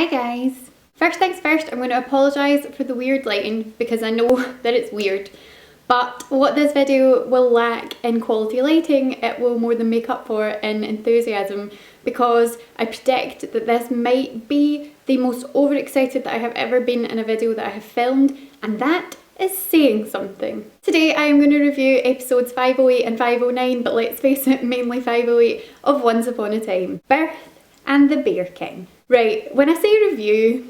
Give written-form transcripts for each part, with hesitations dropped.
Hi guys! First things first, I'm going to apologise for the weird lighting because I know that it's weird. But what this video will lack in quality lighting, it will more than make up for in enthusiasm, because I predict that this might be the most overexcited that I have ever been in a video that I have filmed, and that is saying something. Today I am going to review episodes 508 and 509, but let's face it, mainly 508 of Once Upon a Time. Birth and the Bear King. Right, when I say review,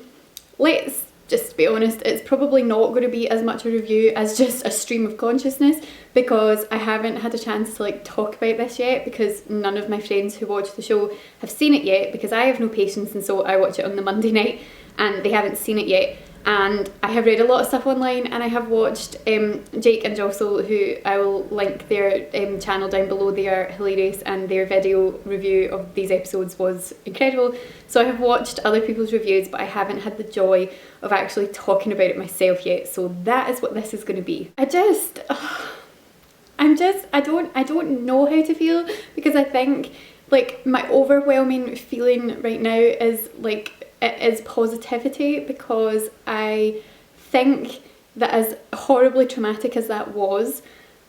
let's just be honest, it's probably not going to be as much a review as just a stream of consciousness, because I haven't had a chance to talk about this yet, because none of my friends who watch the show have seen it yet, because I have no patience, and so I watch it on the Monday night and they haven't seen it yet. And I have read a lot of stuff online, and I have watched Jake and Jocelyn, who I will link their channel down below. They are hilarious, and their video review of these episodes was incredible. So I have watched other people's reviews, but I haven't had the joy of actually talking about it myself yet. So that is what this is going to be. I don't know how to feel, because I think my overwhelming feeling right now is it is positivity, because I think that as horribly traumatic as that was,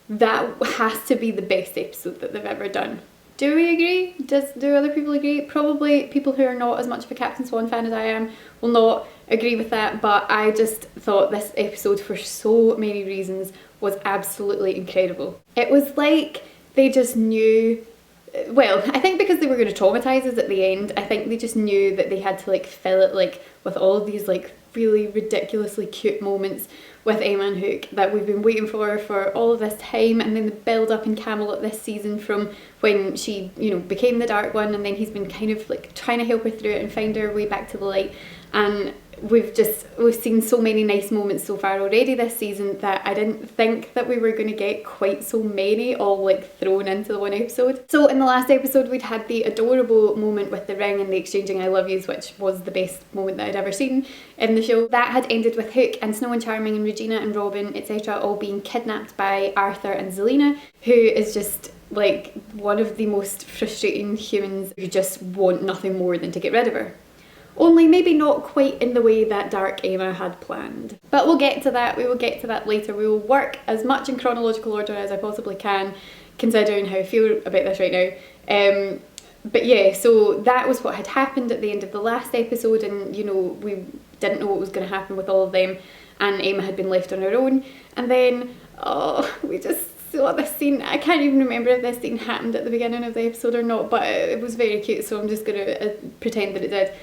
that has to be the best episode that they've ever done. Do we agree? Do other people agree? Probably people who are not as much of a Captain Swan fan as I am will not agree with that, but I just thought this episode, for so many reasons, was absolutely incredible. It was like they just knew. Well, I think because they were going to traumatise us at the end, I think they just knew that they had to fill it with all of these really ridiculously cute moments with Emma and Hook that we've been waiting for all of this time, and then the build up in Camelot this season from when she, became the Dark One, and then he's been kind of trying to help her through it and find her way back to the light. And we've seen so many nice moments so far already this season that I didn't think that we were going to get quite so many all thrown into the one episode. So in the last episode we'd had the adorable moment with the ring and the exchanging I love yous, which was the best moment that I'd ever seen in the show. That had ended with Hook and Snow and Charming and Regina and Robin, etc., all being kidnapped by Arthur and Zelena, who is just one of the most frustrating humans who just want nothing more than to get rid of her. Only maybe not quite in the way that Dark Emma had planned. But we'll get to that, we will get to that later. We will work as much in chronological order as I possibly can, considering how I feel about this right now. But yeah, so that was what had happened at the end of the last episode, and we didn't know what was going to happen with all of them, and Emma had been left on her own. And then, we just saw this scene. I can't even remember if this scene happened at the beginning of the episode or not, but it was very cute, so I'm just going to pretend that it did.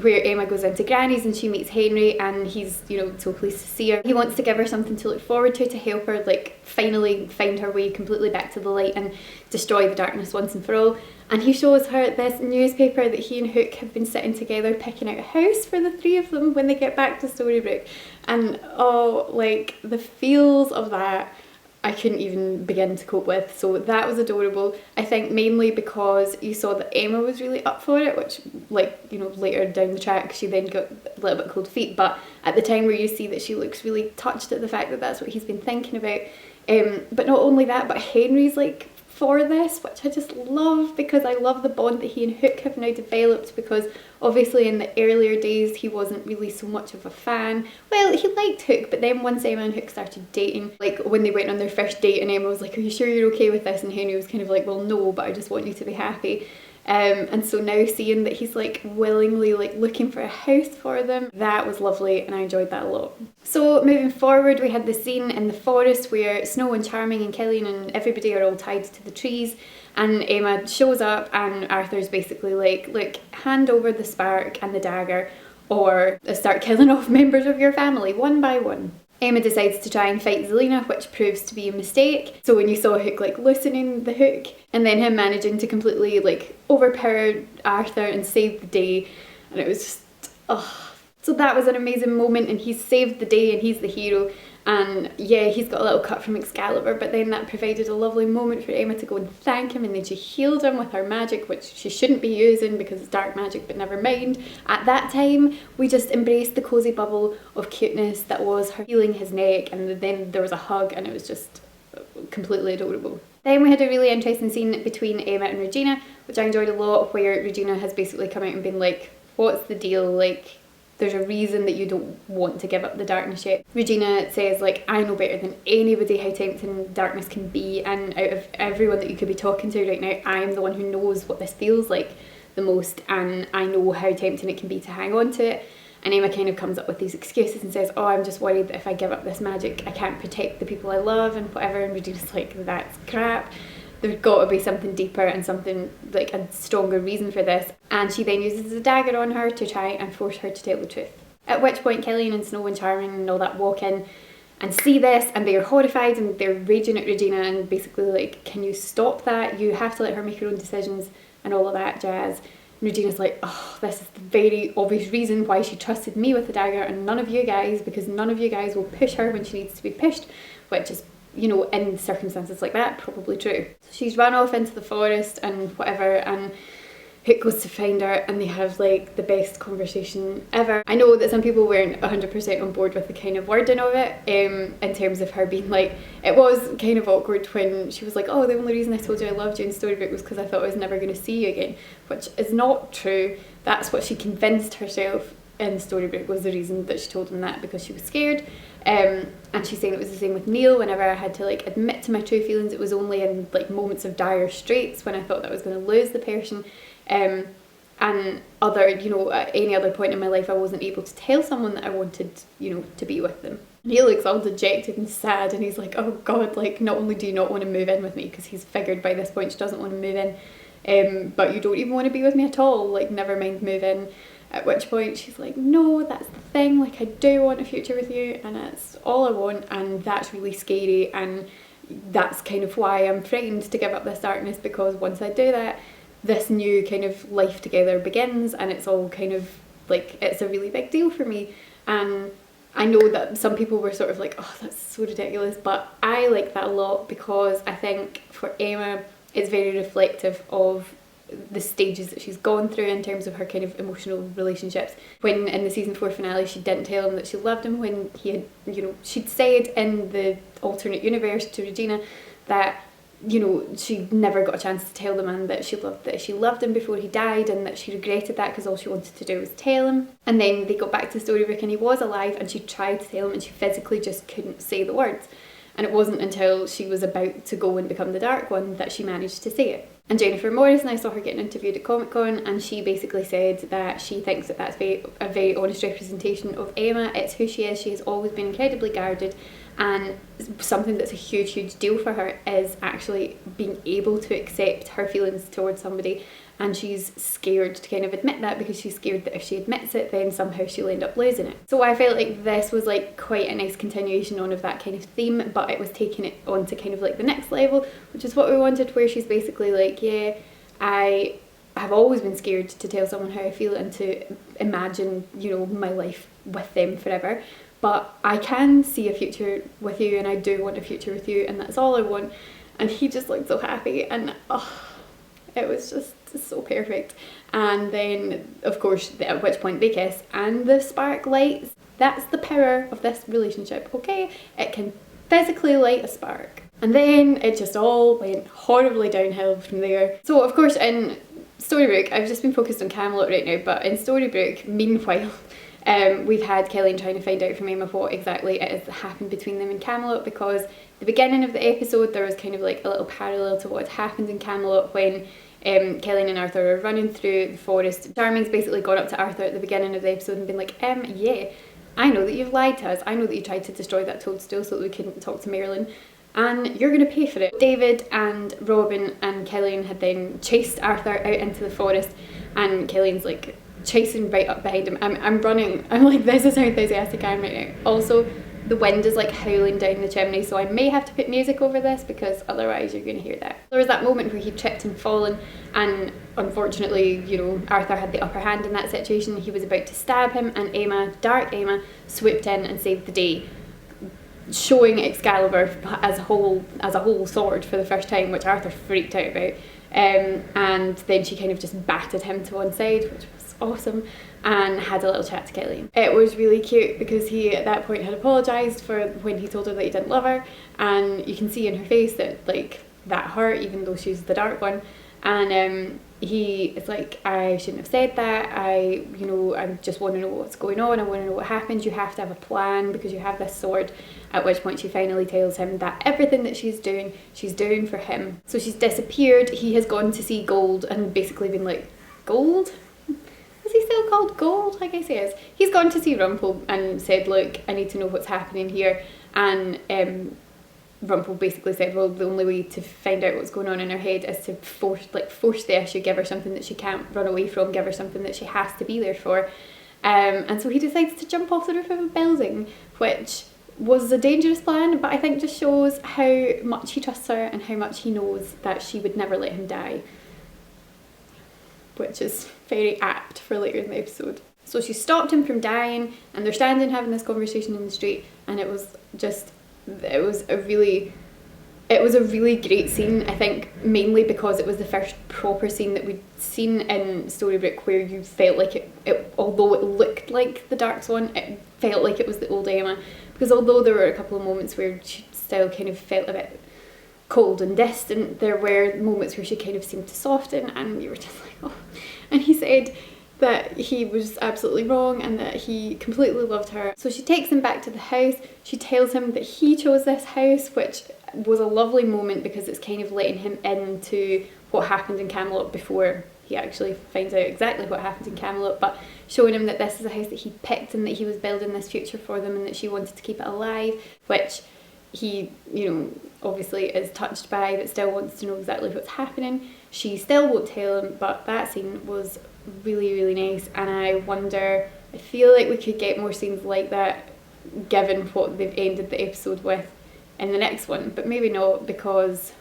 Where Emma goes into Granny's and she meets Henry, and he's, so pleased to see her. He wants to give her something to look forward to help her, finally find her way completely back to the light and destroy the darkness once and for all. And he shows her this newspaper that he and Hook have been sitting together picking out a house for the three of them when they get back to Storybrooke. And the feels of that, I couldn't even begin to cope with. So that was adorable. I think mainly because you saw that Emma was really up for it, which later down the track she then got a little bit cold feet, but at the time where you see that she looks really touched at the fact that that's what he's been thinking about. But not only that, but Henry's for this, which I just love, because I love the bond that he and Hook have now developed, because obviously in the earlier days he wasn't really so much of a fan. Well, he liked Hook, but then once Emma and Hook started dating, when they went on their first date and Emma was like, are you sure you're okay with this? And Henry was kind of well, no, but I just want you to be happy. And so now seeing that he's willingly looking for a house for them, that was lovely, and I enjoyed that a lot. So moving forward, we had the scene in the forest where Snow and Charming and Killian and everybody are all tied to the trees, and Emma shows up and Arthur's basically look, hand over the spark and the dagger, or start killing off members of your family one by one. Emma decides to try and fight Zelena, which proves to be a mistake. So when you saw Hook loosening the hook, and then him managing to completely overpower Arthur and save the day, and it was just, So that was an amazing moment, and he's saved the day and he's the hero. And yeah, he's got a little cut from Excalibur, but then that provided a lovely moment for Emma to go and thank him, and then she healed him with her magic, which she shouldn't be using because it's dark magic, but never mind. At that time, we just embraced the cozy bubble of cuteness that was her healing his neck, and then there was a hug, and it was just completely adorable. Then we had a really interesting scene between Emma and Regina, which I enjoyed a lot, where Regina has basically come out and been what's the deal? Like, there's a reason that you don't want to give up the darkness yet. Regina says, like, I know better than anybody how tempting darkness can be, and out of everyone that you could be talking to right now, I am the one who knows what this feels like the most, and I know how tempting it can be to hang on to it. And Emma kind of comes up with these excuses and says, oh, I'm just worried that if I give up this magic, I can't protect the people I love and whatever. And Regina's like, that's crap. There's got to be something deeper and something, like, a stronger reason for this. And she then uses the dagger on her to try and force her to tell the truth. At which point Killian and Snow and Charming and all that walk in and see this, and they're horrified and they're raging at Regina and basically like, can you stop that? You have to let her make her own decisions and all of that jazz. And Regina's like, oh, this is the very obvious reason why she trusted me with the dagger and none of you guys, because none of you guys will push her when she needs to be pushed, which is, you know, in circumstances like that, probably true. So she's run off into the forest and whatever, and Hook goes to find her and they have like the best conversation ever. I know that some people weren't 100% on board with the kind of wording of it, in terms of her being like, it was kind of awkward when she was like, oh, the only reason I told you I loved you in Storybook was because I thought I was never going to see you again, which is not true. That's what she convinced herself in Storybook was the reason that she told him that, because she was scared. And she's saying it was the same with Neil. Whenever I had to like admit to my true feelings, it was only in like moments of dire straits when I thought that I was going to lose the person. And other, you know, at any other point in my life I wasn't able to tell someone that I wanted, you know, to be with them. And he looks all dejected and sad, and he's like, oh God, like, not only do you not want to move in with me, because he's figured by this point she doesn't want to move in, but you don't even want to be with me at all, like, never mind move in. At which point she's like, no, that's the thing, like, I do want a future with you and that's all I want, and that's really scary, and that's kind of why I'm frightened to give up this darkness, because once I do that, this new kind of life together begins, and it's all kind of like, it's a really big deal for me. And I know that some people were sort of like, oh, that's so ridiculous, but I like that a lot, because I think for Emma it's very reflective of the stages that she's gone through in terms of her kind of emotional relationships. When in the season 4 finale she didn't tell him that she loved him, when he had, you know, she'd said in the alternate universe to Regina that, you know, she never got a chance to tell the man that she loved him before he died, and that she regretted that because all she wanted to do was tell him. And then they got back to Storybook and he was alive, and she tried to tell him and she physically just couldn't say the words. And it wasn't until she was about to go and become the Dark One that she managed to say it. And Jennifer Morrison, I saw her getting interviewed at Comic Con, and she basically said that she thinks that that's a very honest representation of Emma. It's who she is. She has always been incredibly guarded, and something that's a huge deal for her is actually being able to accept her feelings towards somebody. And she's scared to kind of admit that, because she's scared that if she admits it, then somehow she'll end up losing it. So I felt like this was like quite a nice continuation on of that kind of theme, but it was taking it on to kind of like the next level, which is what we wanted, where she's basically like, yeah, I have always been scared to tell someone how I feel and to imagine, you know, my life with them forever. But I can see a future with you, and I do want a future with you, and that's all I want. And he just looked so happy, and it was just so perfect. And then of course at which point they kiss and the spark lights. That's the power of this relationship, okay? It can physically light a spark. And then it just all went horribly downhill from there. So of course in Storybook, I've just been focused on Camelot right now, but in Storybook, meanwhile, we've had Killian trying to find out from Emma what exactly it is that happened between them in Camelot, because the beginning of the episode there was kind of like a little parallel to what had happened in Camelot when Killian and Arthur are running through the forest. Charming's basically gone up to Arthur at the beginning of the episode and been like, yeah, I know that you've lied to us. I know that you tried to destroy that toadstool so that we couldn't talk to Marilyn, and you're going to pay for it. David and Robin and Killian had then chased Arthur out into the forest, and Killian's like chasing right up behind him. I'm running. I'm like, this is how enthusiastic I am right now. Also, the wind is like howling down the chimney, so I may have to put music over this, because otherwise you're going to hear that. There was that moment where he tripped and fallen, and unfortunately, you know, Arthur had the upper hand in that situation. He was about to stab him, and Emma, Dark Emma, swooped in and saved the day, showing Excalibur as a whole sword for the first time, which Arthur freaked out about. And then she kind of just batted him to one side, which was awesome, and had a little chat to Killian. It was really cute because he at that point had apologised for when he told her that he didn't love her, and you can see in her face that like that hurt, even though she's the Dark One. And he is like, I shouldn't have said that, I just want to know what's going on, I want to know what happens, you have to have a plan because you have this sword. At which point she finally tells him that everything that she's doing for him. So she's disappeared, he has gone to see Gold and basically been like, Gold? Is he still called Gold? I guess he is. He's gone to see Rumpel and said, look, I need to know what's happening here. And Rumpel basically said, well, the only way to find out what's going on in her head is to force the issue, give her something that she can't run away from, give her something that she has to be there for. And so he decides to jump off the roof of a building, which was a dangerous plan, but I think just shows how much he trusts her and how much he knows that she would never let him die, which is very apt for later in the episode. So she stopped him from dying, and they're standing having this conversation in the street, and it was a really great scene, I think, mainly because it was the first proper scene that we'd seen in Storybrooke where you felt like it although it looked like the Dark Swan, it felt like it was the old Emma. Because although there were a couple of moments where she still kind of felt a bit cold and distant, there were moments where she kind of seemed to soften, and you were just like, oh. And he said that he was absolutely wrong and that he completely loved her. So she takes him back to the house. She tells him that he chose this house, which was a lovely moment because it's kind of letting him into what happened in Camelot before he actually finds out exactly what happened in Camelot, but showing him that this is a house that he picked and that he was building this future for them and that she wanted to keep it alive, which he, obviously is touched by but still wants to know exactly what's happening. She still won't tell him, but that scene was really, really nice, and I feel like we could get more scenes like that given what they've ended the episode with in the next one, but maybe not because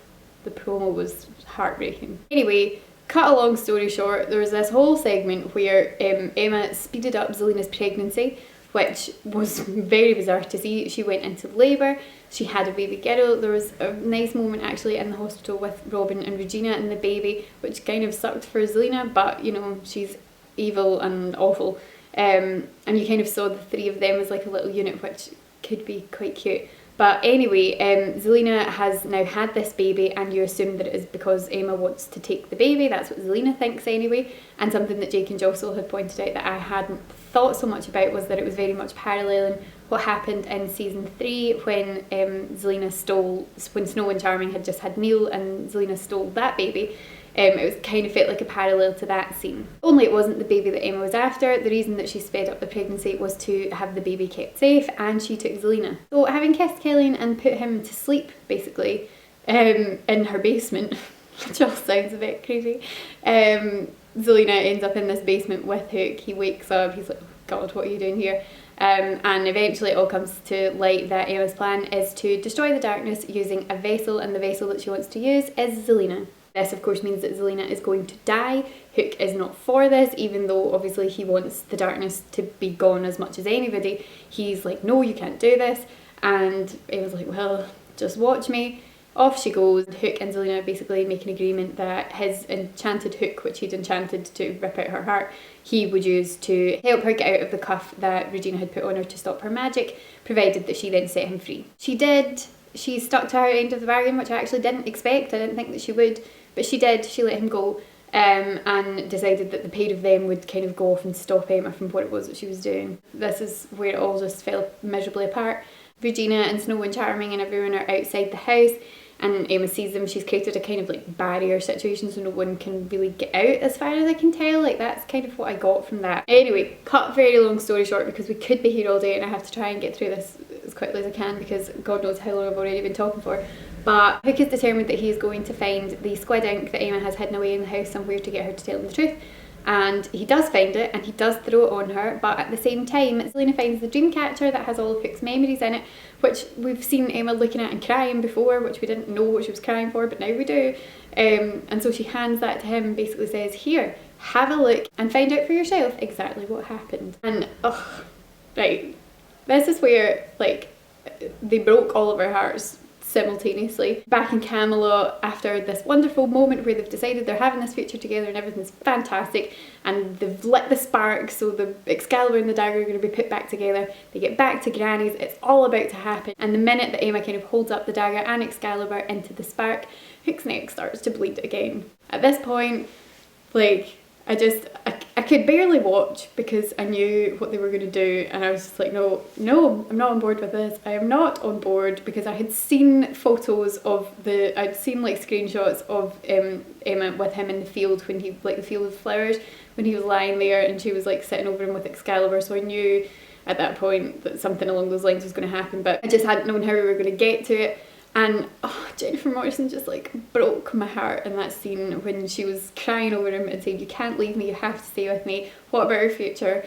the promo was heartbreaking. Anyway, cut a long story short, there was this whole segment where Emma speeded up Zelina's pregnancy, which was very bizarre to see. She went into labour, she had a baby girl. There was a nice moment actually in the hospital with Robin and Regina and the baby, which kind of sucked for Zelina, but she's evil and awful. And you kind of saw the three of them as like a little unit, which could be quite cute. But anyway, Zelina has now had this baby, and you assume that it is because Emma wants to take the baby. That's what Zelina thinks anyway. And something that Jake and Jocelyn had pointed out that I hadn't thought so much about was that it was very much paralleling what happened in season 3 when when Snow and Charming had just had Neil and Zelina stole that baby. It was kind of felt like a parallel to that scene. Only it wasn't the baby that Emma was after. The reason that she sped up the pregnancy was to have the baby kept safe, and she took Zelina. So having kissed Kellyan and put him to sleep, basically, in her basement, which all sounds a bit crazy, Zelina ends up in this basement with Hook. He wakes up, he's like, oh God, what are you doing here? And eventually it all comes to light that Emma's plan is to destroy the darkness using a vessel, and the vessel that she wants to use is Zelina. This of course means that Zelina is going to die. Hook is not for this, even though obviously he wants the darkness to be gone as much as anybody. He's like, no, you can't do this. And Emma's like, well, just watch me. Off she goes. Hook and Zelina basically make an agreement that his enchanted hook, which he'd enchanted to rip out her heart, he would use to help her get out of the cuff that Regina had put on her to stop her magic, provided that she then set him free. She did. She stuck to her end of the bargain, which I actually didn't expect. I didn't think that she would, but she did. She let him go, and decided that the pair of them would kind of go off and stop Emma from what it was that she was doing. This is where it all just fell miserably apart. Regina and Snow and Charming and everyone are outside the house, and Emma sees them. She's created a kind of like barrier situation so no one can really get out, as far as I can tell. Like, that's kind of what I got from that. Anyway, cut very long story short, because we could be here all day and I have to try and get through this as quickly as I can because God knows how long I've already been talking for. But Hook is determined that he is going to find the squid ink that Emma has hidden away in the house somewhere to get her to tell him the truth. And he does find it, and he does throw it on her, but at the same time Zelina finds the dream catcher that has all of Hook's memories in it, which we've seen Emma looking at and crying before, which we didn't know what she was crying for, but now we do. And so she hands that to him and basically says, here, have a look and find out for yourself exactly what happened. And right, this is where like they broke all of our hearts simultaneously. Back in Camelot, after this wonderful moment where they've decided they're having this future together and everything's fantastic, and they've lit the spark, so the Excalibur and the dagger are going to be put back together. They get back to Granny's, it's all about to happen, and the minute that Emma kind of holds up the dagger and Excalibur into the spark, Hook's neck starts to bleed again. At this point, Like, I could barely watch because I knew what they were going to do, and I was just like, no, I'm not on board with this. I am not on board, because I had seen photos of I'd seen like screenshots of Emma with him in the field when he, like the field of flowers, when he was lying there and she was like sitting over him with Excalibur, so I knew at that point that something along those lines was going to happen, but I just hadn't known how we were going to get to it. And Jennifer Morrison just like broke my heart in that scene when she was crying over him and saying, you can't leave me, you have to stay with me, what about our future?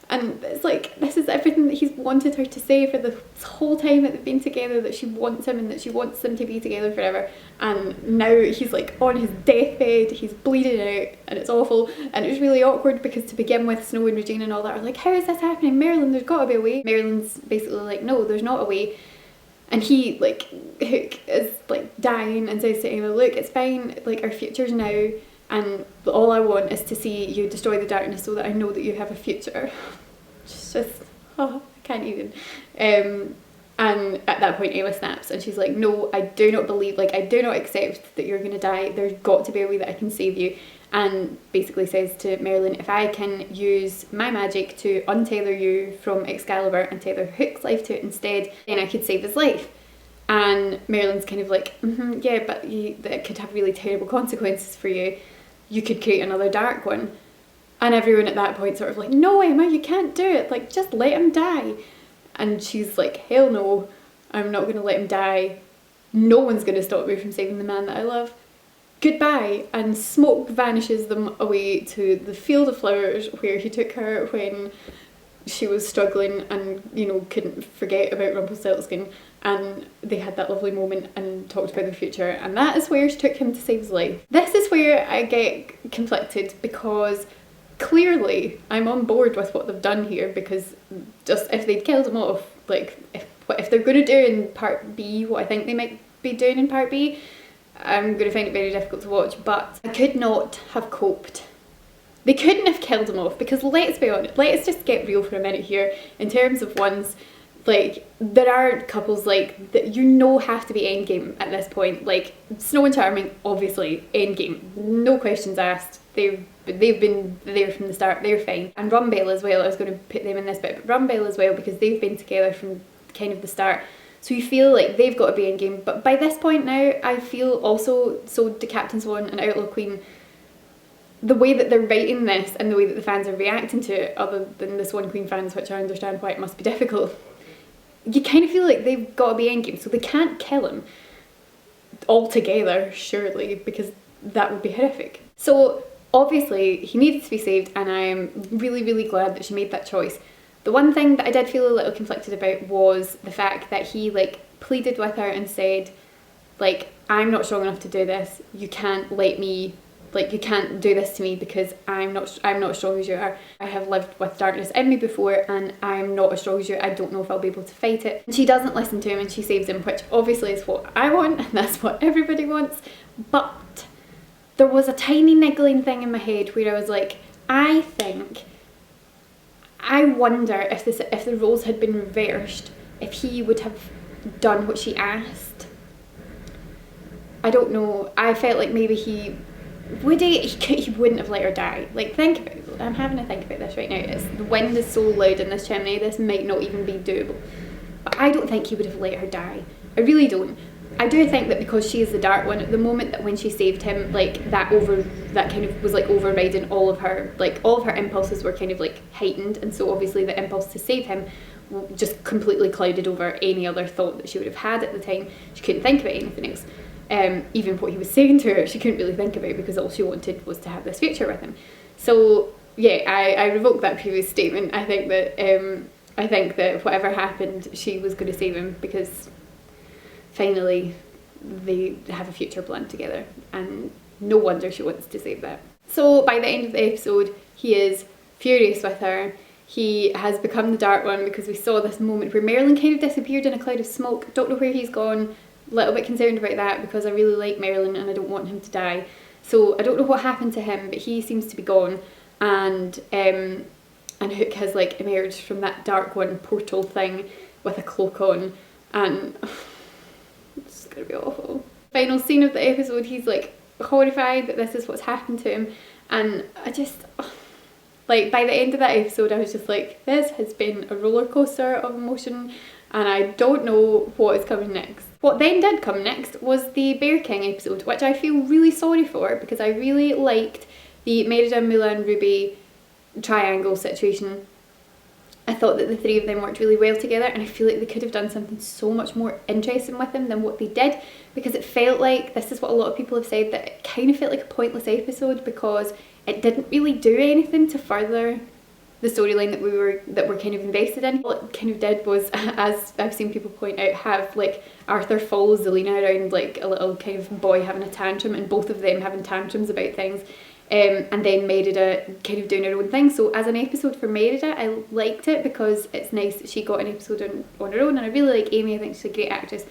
And it's like, this is everything that he's wanted her to say for the whole time that they've been together, that she wants him and that she wants them to be together forever. And now he's like on his deathbed, he's bleeding out, and it's awful. And it was really awkward because to begin with, Snow and Regina and all that are like, how is this happening? Marilyn, there's got to be a way. Marilyn's basically like, no, there's not a way. And he, like, Hook is like dying and says to Emma, look, it's fine, like our future's now, and all I want is to see you destroy the darkness so that I know that you have a future. It's just, I can't even. And at that point Emma snaps and she's like, no, I do not believe, like I do not accept that you're going to die, there's got to be a way that I can save you. And basically says to Marilyn, if I can use my magic to untether you from Excalibur and tether Hook's life to it instead, then I could save his life. And Marilyn's kind of like, yeah, but that could have really terrible consequences for you. You could create another dark one. And everyone at that point sort of like, no Emma, you can't do it, like just let him die. And she's like, hell no, I'm not going to let him die. No one's going to stop me from saving the man that I love. Goodbye. And smoke vanishes them away to the field of flowers where he took her when she was struggling and, you know, couldn't forget about Rumpelstiltskin, and they had that lovely moment and talked about their future, and that is where she took him to save his life. This is where I get conflicted, because clearly I'm on board with what they've done here, because just if they'd killed him off, like if they're going to do in part B what I think they might be doing in part B, I'm going to find it very difficult to watch. But I could not have coped. They couldn't have killed him off, because let's be honest, let's just get real for a minute here in terms of ones, like there are couples like that you know have to be endgame at this point, like Snow and Charming, obviously endgame, no questions asked, they've been there from the start, they're fine. And Rumbell as well, I was going to put them in this bit, but Rumbell as well, because they've been together from kind of the start, so you feel like they've got to be endgame. But by this point now, I feel also, so do Captain Swan and Outlaw Queen, the way that they're writing this and the way that the fans are reacting to it, other than the Swan Queen fans, which I understand why it must be difficult, you kind of feel like they've got to be endgame, so they can't kill him altogether, surely, because that would be horrific. So obviously he needed to be saved, and I'm really, really glad that she made that choice. The one thing that I did feel a little conflicted about was the fact that he like pleaded with her and said, like, I'm not strong enough to do this, you can't let me, like, you can't do this to me because I'm not as strong as you are. I have lived with darkness in me before and I'm not as strong as you. I don't know if I'll be able to fight it. And she doesn't listen to him and she saves him, which obviously is what I want and that's what everybody wants. But there was a tiny niggling thing in my head where I was like, I wonder if the roles had been reversed, if he would have done what she asked. I don't know. I felt like maybe he wouldn't have let her die. Like, I'm having to think about this right now. The wind is so loud in this chimney, this might not even be doable. But I don't think he would have let her die. I really don't. I do think that because she is the dark one, at the moment that when she saved him, like that kind of was like overriding all of her impulses were kind of like heightened, and so obviously the impulse to save him just completely clouded over any other thought that she would have had at the time. She couldn't think about anything else. Even what he was saying to her, she couldn't really think about, because all she wanted was to have this future with him. So yeah, I revoke that previous statement. I think that whatever happened, she was going to save him, because finally they have a future planned together, and no wonder she wants to save that. So by the end of the episode, he is furious with her. He has become the Dark One, because we saw this moment where Marilyn kind of disappeared in a cloud of smoke. Don't know where he's gone. Little bit concerned about that, because I really like Marilyn and I don't want him to die. So I don't know what happened to him, but he seems to be gone, and Hook has like emerged from that Dark One portal thing with a cloak on, and it's gonna be awful. Final scene of the episode, he's like horrified that this is what's happened to him, and I just, like, by the end of that episode I was just like, this has been a roller coaster of emotion and I don't know what is coming next. What then did come next was the Bear King episode, which I feel really sorry for because I really liked the Merida, Mulan, Ruby triangle situation. I thought that the three of them worked really well together, and I feel like they could have done something so much more interesting with them than what they did, because it felt like, this is what a lot of people have said, that it kind of felt like a pointless episode because it didn't really do anything to further the storyline that we're kind of invested in. All it kind of did was, as I've seen people point out, have like Arthur follow Zelina around like a little kind of boy having a tantrum, and both of them having tantrums about things, and then Merida kind of doing her own thing. So as an episode for Merida, I liked it because it's nice that she got an episode on her own, and I really like Amy. I think she's a great actress.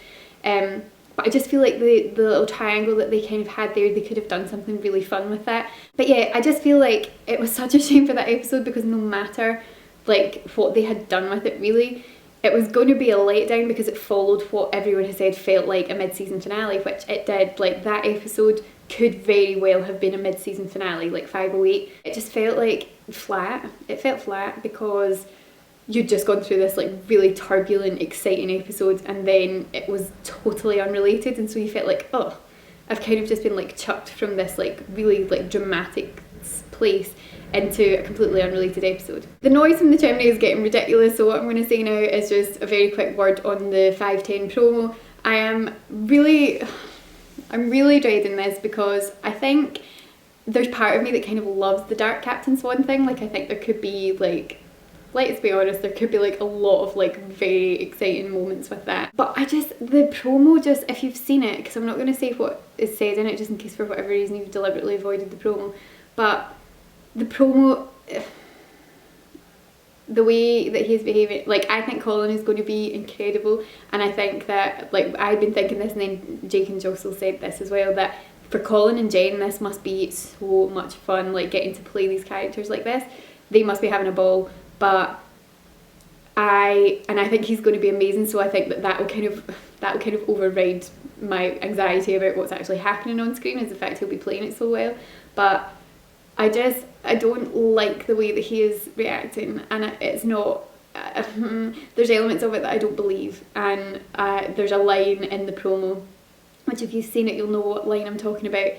But I just feel like the little triangle that they kind of had there, they could have done something really fun with that. But yeah, I just feel like it was such a shame for that episode, because no matter like what they had done with it, really, it was going to be a letdown because it followed what everyone has said felt like a mid-season finale, which it did. Like, that episode could very well have been a mid-season finale, like 508. It just felt like flat. It felt flat because you'd just gone through this like really turbulent, exciting episode, and then it was totally unrelated, and so you felt like, oh, I've kind of just been like chucked from this like really like dramatic place into a completely unrelated episode. The noise from the chimney is getting ridiculous, so what I'm going to say now is just a very quick word on the 510 promo. I'm really dreading this because I think there's part of me that kind of loves the dark Captain Swan thing. Like, I think there could be like, let's be honest, there could be like a lot of like very exciting moments with that. But the promo just, if you've seen it, because I'm not going to say what is said in it just in case for whatever reason you've deliberately avoided the promo, but the promo, the way that he's behaving, like, I think Colin is going to be incredible, and I think that, like, I've been thinking this, and then Jake and Jocelyn said this as well, that for Colin and Jen this must be so much fun, like getting to play these characters like this. They must be having a ball. But I think he's going to be amazing, so I think that will kind of override my anxiety about what's actually happening on screen, is the fact he'll be playing it so well. But I don't like the way that he is reacting, and it's not, there's elements of it that I don't believe, and there's a line in the promo, which if you've seen it you'll know what line I'm talking about.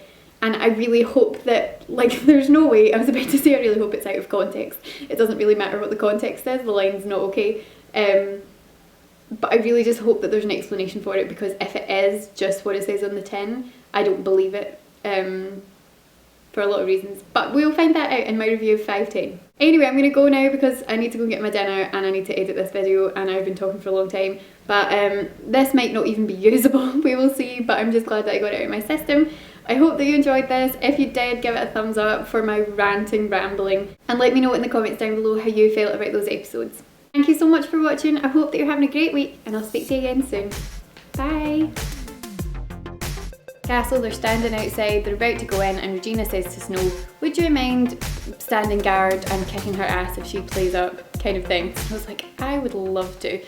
And I really hope that, like, there's no way, I was about to say I really hope it's out of context. It doesn't really matter what the context is, the line's not okay. But I really just hope that there's an explanation for it, because if it is just what it says on the tin, I don't believe it, for a lot of reasons. But we'll find that out in my review of 510. Anyway, I'm going to go now because I need to go and get my dinner and I need to edit this video, and I've been talking for a long time. But this might not even be usable, we will see, but I'm just glad that I got it out of my system. I hope that you enjoyed this. If you did, give it a thumbs up for my ranting, rambling, and let me know in the comments down below how you felt about those episodes. Thank you so much for watching. I hope that you're having a great week, and I'll speak to you again soon. Bye! Castle, they're standing outside, they're about to go in, and Regina says to Snow, would you mind standing guard and kicking her ass if she plays up, kind of thing. I was like, I would love to.